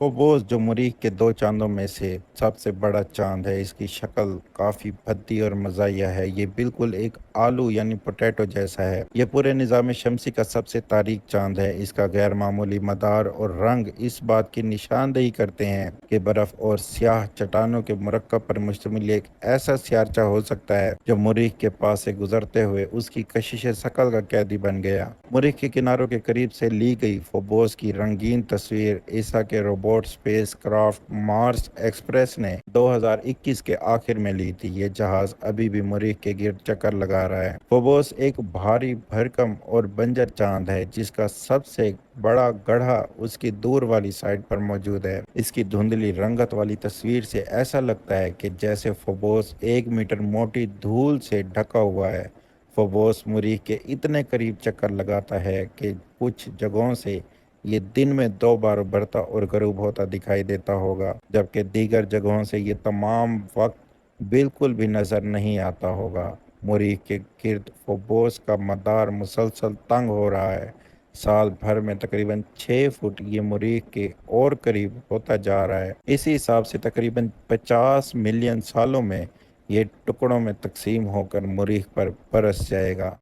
Phobos जो मरीख के दो चांदों में से सबसे बड़ा चांद है, इसकी शक्ल काफी भद्दी और मज़ाहिया है। ये बिल्कुल एक आलू यानी पोटैटो जैसा है। ये पूरे निज़ाम शमसी का सबसे तारीक चांद है। इसका गैर मामूली मदार और रंग इस बात की निशानदेही करते हैं कि बर्फ और स्याह चट्टानों के मुरक्कब पर मुश्तमिल एक ऐसा सियारचा हो सकता है जो मरीख के पास से गुजरते हुए उसकी कशिश शकल का कैदी बन गया। मरीख के किनारों के करीब से ली गई फोबोस की रंगीन तस्वीर ईसा के robot space craft Mars express ने 2021 के आखिर में ली थी। ये जहाज अभी भी मरीख के गिर्द चक्कर लगा रहा है। फोबोस एक भारी भरकम और बंजर चांद है जिसका सबसे बड़ा गड्ढा उसकी दूर वाली साइड पर मौजूद है। इसकी धुंधली रंगत वाली तस्वीर से ऐसा लगता है कि जैसे फोबोस 1 मीटर मोटी धूल से ढका हुआ है। फोबोस मरीख के इतने करीब चक्कर लगाता है कि कुछ जगहों से ये दिन में 2 बार उभरता और गरूब होता दिखाई देता होगा, जबकि दीगर जगहों से ये तमाम वक्त बिल्कुल भी नजर नहीं आता होगा। मरीख के गिर्द फोबोस का मदार मुसलसल तंग हो रहा है। साल भर में तकरीबन 6 फुट ये मरीख के और करीब होता जा रहा है। इसी हिसाब से तकरीबन 50 मिलियन सालों में ये टुकड़ों में तकसीम होकर मरीख पर बरस जाएगा।